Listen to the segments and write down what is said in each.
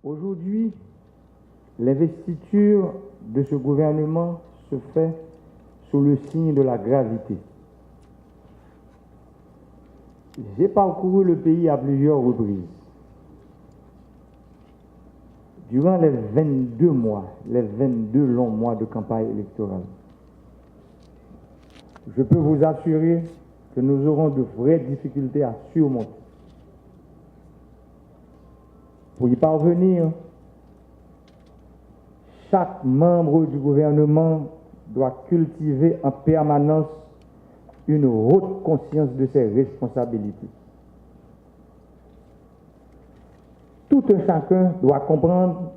Aujourd'hui, l'investiture de ce gouvernement se fait sous le signe de la gravité. J'ai parcouru le pays à plusieurs reprises. Durant les 22 mois, les 22 longs mois de campagne électorale, je peux vous assurer que nous aurons de vraies difficultés à surmonter. Pour y parvenir, chaque membre du gouvernement doit cultiver en permanence une haute conscience de ses responsabilités. Tout un chacun doit comprendre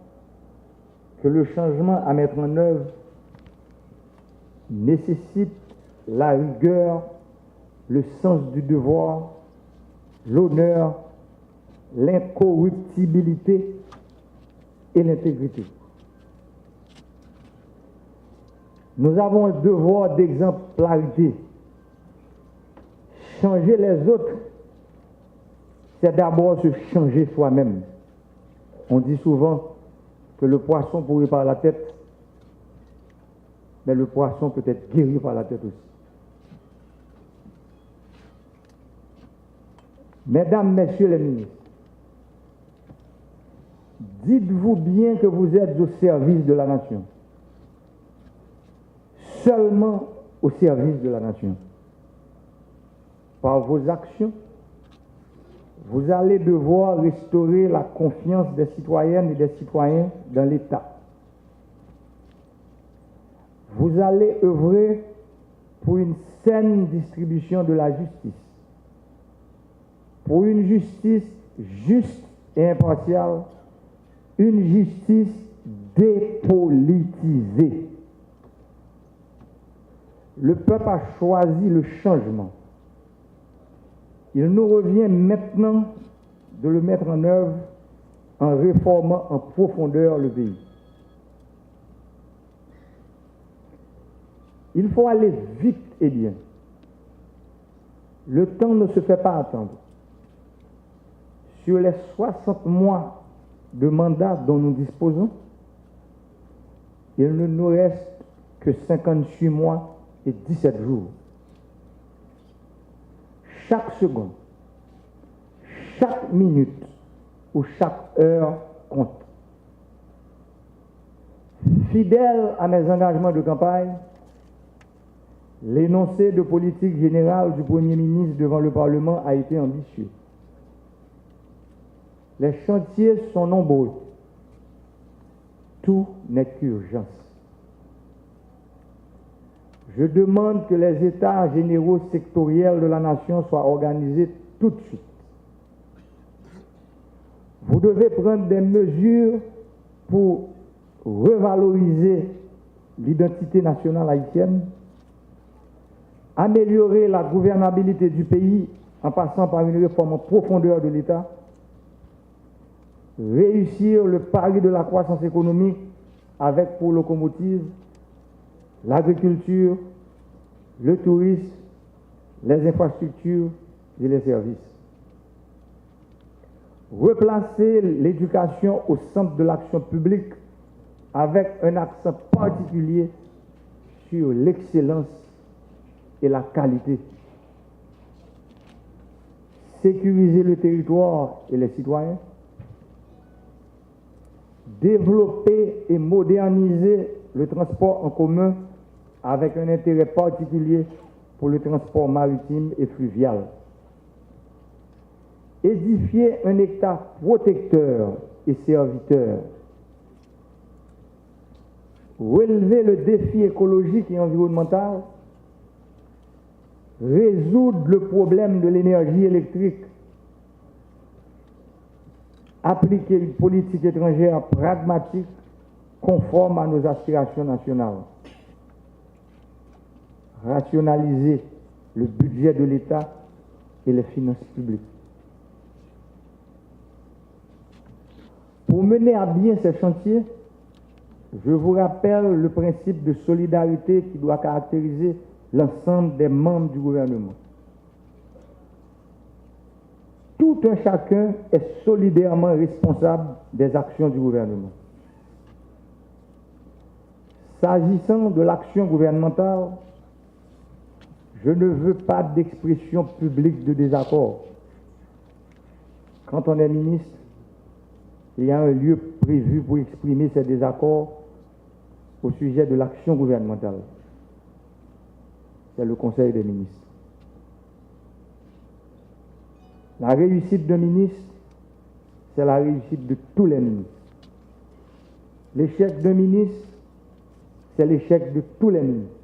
que le changement à mettre en œuvre nécessite la rigueur, le sens du devoir, l'honneur, l'incorruptibilité et l'intégrité. Nous avons un devoir d'exemplarité. Changer les autres, c'est d'abord se changer soi-même. On dit souvent que le poisson pourrit par la tête, mais le poisson peut être guéri par la tête aussi. Mesdames, Messieurs les ministres, dites-vous bien que vous êtes au service de la nation. Seulement au service de la nation. Par vos actions, vous allez devoir restaurer la confiance des citoyennes et des citoyens dans l'État. Vous allez œuvrer pour une saine distribution de la justice, pour une justice juste et impartiale, une justice dépolitisée. Le peuple a choisi le changement. Il nous revient maintenant de le mettre en œuvre en réformant en profondeur le pays. Il faut aller vite et bien. Le temps ne se fait pas attendre. Sur les 60 mois de mandat dont nous disposons, il ne nous reste que 58 mois et 17 jours. Chaque seconde, chaque minute ou chaque heure compte. Fidèle à mes engagements de campagne, l'énoncé de politique générale du Premier ministre devant le Parlement a été ambitieux. Les chantiers sont nombreux. Tout n'est qu'urgence. Je demande que les états généraux sectoriels de la nation soient organisés tout de suite. Vous devez prendre des mesures pour revaloriser l'identité nationale haïtienne, améliorer la gouvernabilité du pays en passant par une réforme en profondeur de l'État, réussir le pari de la croissance économique avec pour locomotive l'agriculture, le tourisme, les infrastructures et les services. Replacer l'éducation au centre de l'action publique avec un accent particulier sur l'excellence et la qualité. Sécuriser le territoire et les citoyens. Développer et moderniser le transport en commun avec un intérêt particulier pour le transport maritime et fluvial. Édifier un État protecteur et serviteur. Relever le défi écologique et environnemental. Résoudre le problème de l'énergie électrique. Appliquer une politique étrangère pragmatique conforme à nos aspirations nationales. Rationaliser le budget de l'État et les finances publiques. Pour mener à bien ces chantiers, je vous rappelle le principe de solidarité qui doit caractériser l'ensemble des membres du gouvernement. Tout un chacun est solidairement responsable des actions du gouvernement. S'agissant de l'action gouvernementale, je ne veux pas d'expression publique de désaccord. Quand on est ministre, il y a un lieu prévu pour exprimer ces désaccords au sujet de l'action gouvernementale. C'est le Conseil des ministres. La réussite d'un ministre, c'est la réussite de tous les ministres. L'échec d'un ministre, c'est l'échec de tous les ministres.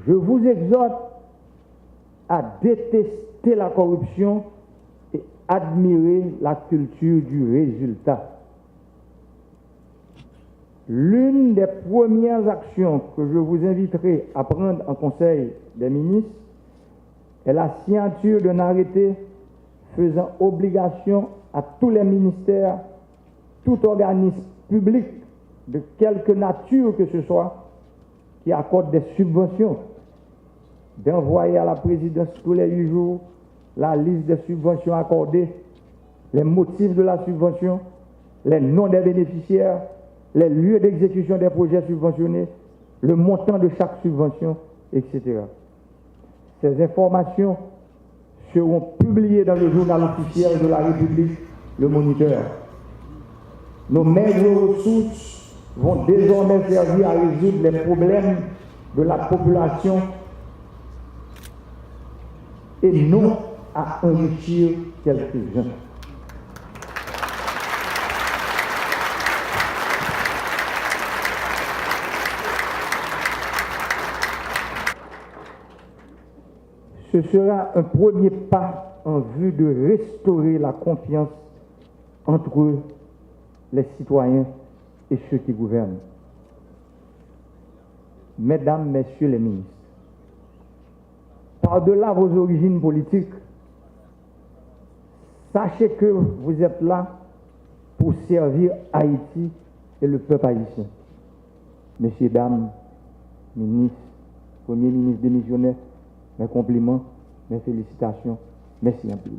Je vous exhorte à détester la corruption et admirer la culture du résultat. L'une des premières actions que je vous inviterai à prendre en Conseil des ministres est la signature d'un arrêté faisant obligation à tous les ministères, tout organisme public de quelque nature que ce soit, qui accorde des subventions, d'envoyer à la présidence tous les 8 jours la liste des subventions accordées, les motifs de la subvention, les noms des bénéficiaires, les lieux d'exécution des projets subventionnés, le montant de chaque subvention, etc. Ces informations seront publiées dans le journal officiel de la République, le Moniteur. Nos maigres ressources vont désormais servir à résoudre les problèmes de la population et non à enrichir quelques-uns. Ce sera un premier pas en vue de restaurer la confiance entre les citoyens et ceux qui gouvernent. Mesdames, Messieurs les ministres, par-delà vos origines politiques, sachez que vous êtes là pour servir Haïti et le peuple haïtien. Messieurs, dames, ministres, premiers ministres démissionnaires, mes compliments, mes félicitations, merci un peu.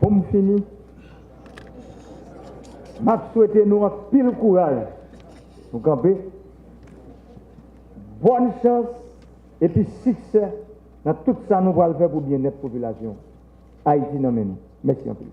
Pour finir, je souhaite nous un pile courage pour camper. Bonne chance et puis succès dans tout ça nous allons faire pour bien-être de la population. Haïti, non, mais merci un peu.